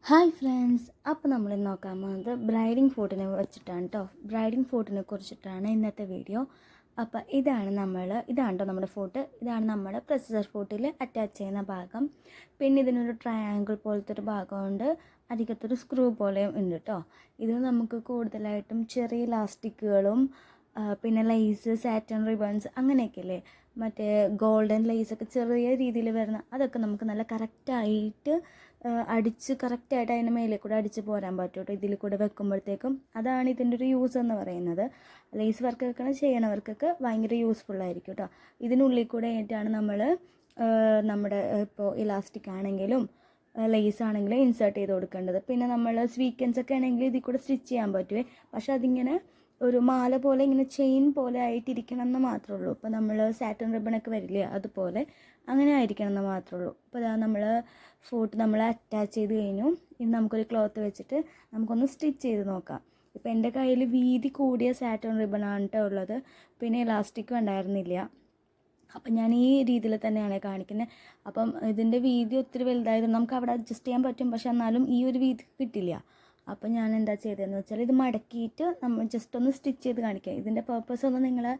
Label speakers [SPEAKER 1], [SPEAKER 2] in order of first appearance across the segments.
[SPEAKER 1] Hi friends, അപ്പോൾ നമ്മൾ നോക്കാൻ പോകുന്നത് ബ്രൈഡിങ് ഫോട്ടിനെ വെച്ചിട്ടാണ് കേട്ടോ. ബ്രൈഡിങ് ഫോട്ടിനെ കുറിച്ചിട്ടാണ് ഇന്നത്തെ വീഡിയോ. അപ്പോൾ ഇതാണ് നമ്മുടെ ഫോട്ട്. ഇതാണ് നമ്മുടെ പ്രൊസീജർ ഫോട്ടിൽ അറ്റാച്ച് ചെയ്യുന്ന ഭാഗം. പിന്നെ ഇതിനൊരു ട്രയാങ്കിൾ പോലത്തെ ഒരു ഭാഗമുണ്ട്, അരികത്തൊരു സ്ക്രൂ പോലെയും ഉണ്ട് കേട്ടോ. ഇത് നമുക്ക് കൂടുതലായിട്ടും ചെറിയ ഇലാസ്റ്റിക്കുകളും പിന്നെ ലേസ്, സാറ്റൻ റിബൺസ് അങ്ങനെയൊക്കെ അല്ലേ, മറ്റേ ഗോൾഡൻ ലേസൊക്കെ ചെറിയ രീതിയിൽ വരുന്ന അതൊക്കെ നമുക്ക് നല്ല കറക്റ്റായിട്ട് അടിച്ച് കറക്റ്റായിട്ട് അതിൻ്റെ മേലെ കൂടെ അടിച്ച് പോരാൻ പറ്റും കേട്ടോ, ഇതിൽ കൂടെ വെക്കുമ്പോഴത്തേക്കും. അതാണ് ഇതിൻ്റെ ഒരു യൂസ് എന്ന് പറയുന്നത്. ലേസ് വർക്കൊക്കെ ചെയ്യണവർക്കൊക്കെ ഭയങ്കര യൂസ്ഫുള്ളായിരിക്കും കേട്ടോ. ഇതിനുള്ളിൽ കൂടെ ആയിട്ടാണ് നമ്മൾ നമ്മുടെ ഇപ്പോൾ ഇലാസ്റ്റിക് ആണെങ്കിലും ലേസ് ആണെങ്കിലും ഇൻസേർട്ട് ചെയ്ത് കൊടുക്കേണ്ടത്. പിന്നെ നമ്മൾ സ്വീക്കൻസ് ഒക്കെ ആണെങ്കിൽ ഇതിൽ കൂടെ സ്റ്റിച്ച് ചെയ്യാൻ പറ്റുമേ, പക്ഷെ അതിങ്ങനെ ഒരു മാല പോലെ ഇങ്ങനെ ചെയിൻ പോലെ ആയിട്ടിരിക്കണം എന്ന് മാത്രമേ ഉള്ളൂ. ഇപ്പോൾ നമ്മൾ സാറ്റൻ റിബണൊക്കെ വരില്ലേ, അതുപോലെ അങ്ങനെ ആയിരിക്കണം എന്ന് മാത്രമേ ഉള്ളൂ. അപ്പോൾ അതാ നമ്മൾ ഫോട്ട് നമ്മൾ അറ്റാച്ച് ചെയ്ത് കഴിഞ്ഞു. ഇനി നമുക്കൊരു ക്ലോത്ത് വെച്ചിട്ട് നമുക്കൊന്ന് സ്റ്റിച്ച് ചെയ്ത് നോക്കാം. ഇപ്പോൾ എൻ്റെ കയ്യിൽ വീതി കൂടിയ സാറ്റൻ റിബണാണ് കേട്ടോ ഉള്ളത്, പിന്നെ ഇലാസ്റ്റിക്കും ഉണ്ടായിരുന്നില്ല. അപ്പം ഞാൻ ഈ രീതിയിൽ തന്നെയാണ് കാണിക്കുന്നത്. അപ്പം ഇതിൻ്റെ വീതി ഒത്തിരി വലുതായത് നമുക്ക് അവിടെ അഡ്ജസ്റ്റ് ചെയ്യാൻ പറ്റും, പക്ഷെ എന്നാലും ഈ ഒരു വീതി കിട്ടില്ല. അപ്പം ഞാൻ എന്താ ചെയ്തതെന്ന് വെച്ചാൽ ഇത് മടക്കിയിട്ട് നമ്മൾ ജസ്റ്റ് ഒന്ന് സ്റ്റിച്ച് ചെയ്ത് കാണിക്കാം. ഇതിൻ്റെ പർപ്പസ് ഒന്ന് നിങ്ങളെ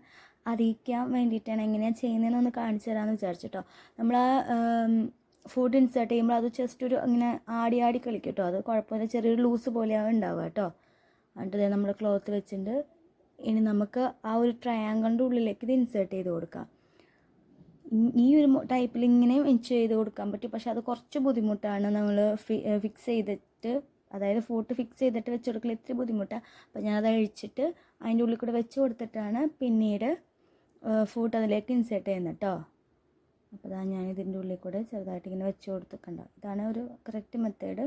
[SPEAKER 1] അറിയിക്കാൻ വേണ്ടിയിട്ടാണ്, എങ്ങനെയാണ് ചെയ്യുന്നതെന്നൊന്ന് കാണിച്ചു തരാമെന്ന് വിചാരിച്ചിട്ടോ. നമ്മൾ ഫുഡ് ഇൻസേർട്ട് ചെയ്യുമ്പോൾ അത് ജസ്റ്റ് ഒരു ഇങ്ങനെ ആടി കളിക്കും കേട്ടോ. അത് കുഴപ്പമില്ല, ചെറിയൊരു ലൂസ് പോലെയാണ് ഉണ്ടാവുക കേട്ടോ. എന്നിട്ട് നമ്മൾ ക്ലോത്ത് വെച്ചിട്ടുണ്ട്. ഇനി നമുക്ക് ആ ഒരു ട്രയാങ്കിളിൻ്റെ ഉള്ളിലേക്ക് ഇത് ഇൻസേർട്ട് ചെയ്ത് കൊടുക്കാം. ഈ ഒരു ടൈപ്പിൽ ഇങ്ങനെയും ചെയ്ത് കൊടുക്കാൻ പറ്റും, പക്ഷെ അത് കുറച്ച് ബുദ്ധിമുട്ടാണ്. നമ്മൾ ഫിക്സ് ചെയ്തിട്ട്, അതായത് ഫോട്ട് ഫിക്സ് ചെയ്തിട്ട് വെച്ച് കൊടുക്കൽ ഇത്തിരി ബുദ്ധിമുട്ടാണ്. അപ്പോൾ ഞാനത് അഴിച്ചിട്ട് അതിൻ്റെ ഉള്ളിൽ കൂടെ വെച്ച് കൊടുത്തിട്ടാണ് പിന്നീട് ഫോട്ട് അതിലേക്ക് ഇൻസേർട്ട് ചെയ്യുന്നത് കേട്ടോ. അപ്പോൾ അതാ ഞാൻ ഇതിൻ്റെ ഉള്ളിൽ കൂടെ ചെറുതായിട്ട് ഇങ്ങനെ വെച്ച് കൊടുത്തിട്ടുണ്ടോ. ഇതാണ് ഒരു കറക്റ്റ് മെത്തേഡ്.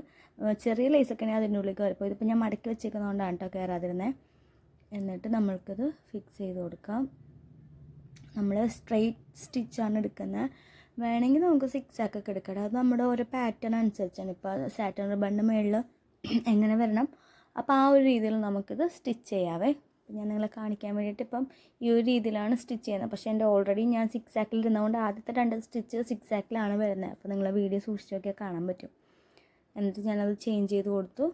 [SPEAKER 1] ചെറിയ ലേസൊക്കെ ആണെങ്കിൽ അതിൻ്റെ ഉള്ളിൽ കയറിപ്പോൾ ഇതിപ്പോൾ ഞാൻ മടക്കി വെച്ചേക്കുന്നതുകൊണ്ടാണ് കേട്ടോ കയറാതിരുന്നത്. എന്നിട്ട് നമ്മൾക്കിത് ഫിക്സ് ചെയ്ത് കൊടുക്കാം. നമ്മൾ സ്ട്രെയിറ്റ് സ്റ്റിച്ചാണ് എടുക്കുന്നത്. വേണമെങ്കിൽ നമുക്ക് സിക്സാക്കൊക്കെ എടുക്കണം, അത് നമ്മുടെ ഓരോ പാറ്റേൺ അനുസരിച്ചാണ്. ഇപ്പോൾ സാറ്റൻ റിബണിൻ്റെ മുകളിൽ എങ്ങനെ വരണം, അപ്പോൾ ആ ഒരു രീതിയിൽ നമുക്കിത് സ്റ്റിച്ച് ചെയ്യാവേ. ഞാൻ നിങ്ങളെ കാണിക്കാൻ വേണ്ടിയിട്ട് ഇപ്പം ഈ ഒരു രീതിയിലാണ് സ്റ്റിച്ച് ചെയ്യുന്നത്. പക്ഷേ എൻ്റെ ഓൾറെഡി ഞാൻ സിക്സാക്കിൽ ഇരുന്നതുകൊണ്ട് ആദ്യത്തെ 2 സ്റ്റിച്ച് സിക്സാക്കിലാണ് വരുന്നത്. അപ്പോൾ നിങ്ങളെ വീഡിയോ സൂക്ഷിച്ച് നോക്കിയാൽ കാണാൻ പറ്റും. എന്നിട്ട് ഞാനത് ചേഞ്ച് ചെയ്ത് കൊടുത്തു.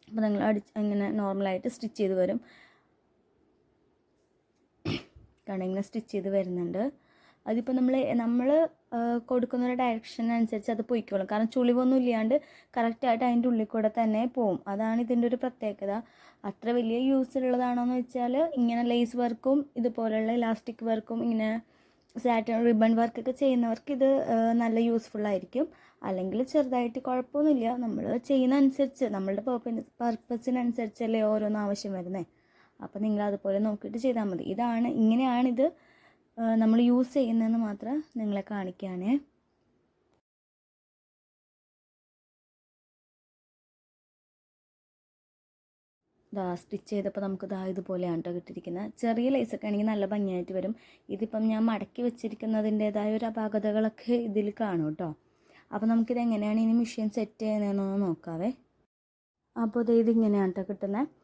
[SPEAKER 1] അപ്പോൾ നിങ്ങൾ ഇങ്ങനെ നോർമലായിട്ട് സ്റ്റിച്ച് ചെയ്ത് വരും. കാരണം ഇങ്ങനെ സ്റ്റിച്ച് ചെയ്ത് വരുന്നുണ്ട്. അതിപ്പോൾ നമ്മൾ കൊടുക്കുന്ന ഒരു ഡയറക്ഷൻ അനുസരിച്ച് അത് പോയിക്കോളും. കാരണം ചുളിവൊന്നും ഇല്ലാണ്ട് കറക്റ്റായിട്ട് അതിൻ്റെ ഉള്ളിൽ കൂടെ തന്നെ പോവും. അതാണ് ഇതിൻ്റെ ഒരു പ്രത്യേകത. അത്ര വലിയ യൂസ് ഉള്ളതാണോയെന്ന് വെച്ചാൽ ഇങ്ങനെ ലേസ് വർക്കും ഇതുപോലെയുള്ള ഇലാസ്റ്റിക് വർക്കും ഇങ്ങനെ സാറ്റൻ റിബൺ വർക്കൊക്കെ ചെയ്യുന്നവർക്ക് ഇത് നല്ല യൂസ്ഫുള്ളായിരിക്കും. അല്ലെങ്കിൽ ചെറുതായിട്ട് കുഴപ്പമൊന്നുമില്ല. നമ്മൾ ചെയ്യുന്ന അനുസരിച്ച് നമ്മളുടെ പർപ്പസിനനുസരിച്ചല്ലേ ഓരോന്ന് ആവശ്യം വരുന്നത്. അപ്പോൾ നിങ്ങൾ അതുപോലെ നോക്കിയിട്ട് ചെയ്താൽ മതി. ഇങ്ങനെയാണിത് നമ്മൾ യൂസ് ചെയ്യുന്നതെന്ന് മാത്രം നിങ്ങളെ കാണിക്കുകയാണ്. സ്റ്റിച്ച് ചെയ്തപ്പോൾ നമുക്ക് ഇതുപോലെയാണ് കേട്ടോ കിട്ടിയിരിക്കുന്നത്. ചെറിയ ലേസൊക്കെ ആണെങ്കിൽ നല്ല ഭംഗിയായിട്ട് വരും. ഇതിപ്പം ഞാൻ മടക്കി വെച്ചിരിക്കുന്നതിൻ്റേതായ ഒരു അപാകതകളൊക്കെ ഇതിൽ കാണും കേട്ടോ. അപ്പോൾ നമുക്കിത് എങ്ങനെയാണ് ഇനി മെഷീൻ സെറ്റ് ചെയ്യുന്നതെന്നൊന്ന് നോക്കാവേ. അപ്പോൾ ഇതിങ്ങനെയാണ് കേട്ടോ കിട്ടുന്നത്.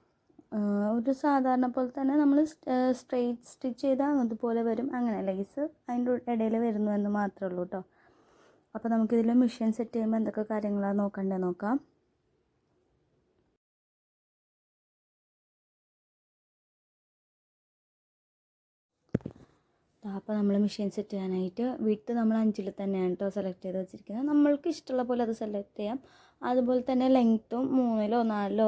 [SPEAKER 1] ഒരു സാധാരണ പോലെ തന്നെ നമ്മൾ സ്ട്രെയിറ്റ് സ്റ്റിച്ച് ചെയ്താൽ അതുപോലെ വരും. അങ്ങനെ ലേസ് അതിൻ്റെ ഇടയിൽ വരുന്നു എന്ന് മാത്രമേ ഉള്ളൂ കേട്ടോ. അപ്പോൾ നമുക്കിതിൽ മെഷീൻ സെറ്റ് ചെയ്യുമ്പോൾ എന്തൊക്കെ കാര്യങ്ങളാണ് നോക്കാം. അപ്പോൾ നമ്മൾ മെഷീൻ സെറ്റ് ചെയ്യാനായിട്ട് വിട്ട് നമ്മൾ 5 തന്നെയാണ് കേട്ടോ സെലക്ട് ചെയ്ത് വെച്ചിരിക്കുന്നത്. നമ്മൾക്ക് ഇഷ്ടമുള്ള പോലെ അത് സെലക്ട് ചെയ്യാം. അതുപോലെ തന്നെ ലെങ്ത്തും 3 4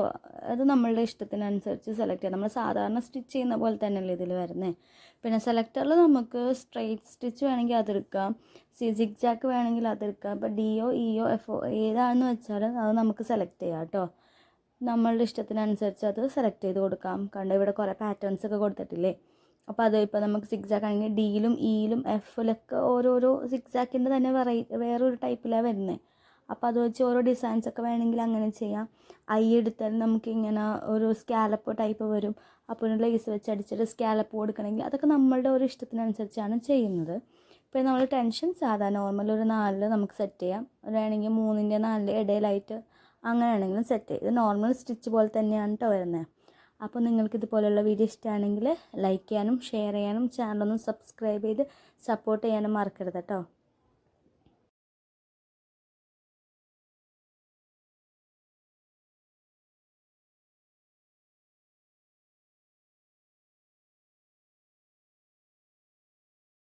[SPEAKER 1] അത് നമ്മളുടെ ഇഷ്ടത്തിനനുസരിച്ച് സെലക്ട് ചെയ്യാം. നമ്മൾ സാധാരണ സ്റ്റിച്ച് ചെയ്യുന്ന പോലെ തന്നെയല്ലേ ഇതിൽ വരുന്നത്. പിന്നെ സെലക്ടറിൽ നമുക്ക് സ്ട്രെയിറ്റ് സ്റ്റിച്ച് വേണമെങ്കിൽ അതെടുക്കാം, സിഗ്സാക്ക് വേണമെങ്കിൽ അതെടുക്കാം. ഇപ്പോൾ DO EO FO ഏതാണെന്ന് വെച്ചാൽ അത് നമുക്ക് സെലക്ട് ചെയ്യാം കേട്ടോ. നമ്മളുടെ ഇഷ്ടത്തിനനുസരിച്ച് അത് സെലക്ട് ചെയ്ത് കൊടുക്കാം. കണ്ടോ, ഇവിടെ കുറേ പാറ്റേൺസ് ഒക്കെ കൊടുത്തിട്ടില്ലേ. അപ്പോൾ അത് ഇപ്പോൾ നമുക്ക് സിക്സാക്ക് ആണെങ്കിൽ ഡിയിലും ഇയിലും എഫിലൊക്കെ ഓരോരോ സിക്സാക്കിൻ്റെ തന്നെ വേറൊരു ടൈപ്പിലാണ് വരുന്നത്. അപ്പോൾ അത് വെച്ച് ഓരോ ഡിസൈൻസൊക്കെ വേണമെങ്കിൽ അങ്ങനെ ചെയ്യാം. എടുത്താൽ നമുക്കിങ്ങനെ ഒരു സ്കാലപ്പ് ടൈപ്പ് വരും. അപ്പോൾ ഒരു ലേസ് വെച്ച് അടിച്ചിട്ട് സ്കാലപ്പ് കൊടുക്കണമെങ്കിൽ അതൊക്കെ നമ്മളുടെ ഒരു ഇഷ്ടത്തിനനുസരിച്ചാണ് ചെയ്യുന്നത്. ഇപ്പോൾ നമ്മൾ ടെൻഷൻ സാധാരണ നോർമൽ ഒരു 4 നമുക്ക് സെറ്റ് ചെയ്യാം. വേണമെങ്കിൽ 3ൻ്റെ 4 ഇടയിലായിട്ട് അങ്ങനെയാണെങ്കിലും സെറ്റ് ചെയ്യും. ഇത് നോർമൽ സ്റ്റിച്ച് പോലെ തന്നെയാണ് കേട്ടോ വരുന്നത്. അപ്പോൾ നിങ്ങൾക്ക് ഇതുപോലെയുള്ള വീഡിയോ ഇഷ്ടമാണെങ്കിൽ ലൈക്ക് ചെയ്യാനും ഷെയർ ചെയ്യാനും ചാനലൊന്ന് സബ്സ്ക്രൈബ് ചെയ്ത് സപ്പോർട്ട് ചെയ്യാനും മറക്കരുത് കേട്ടോ.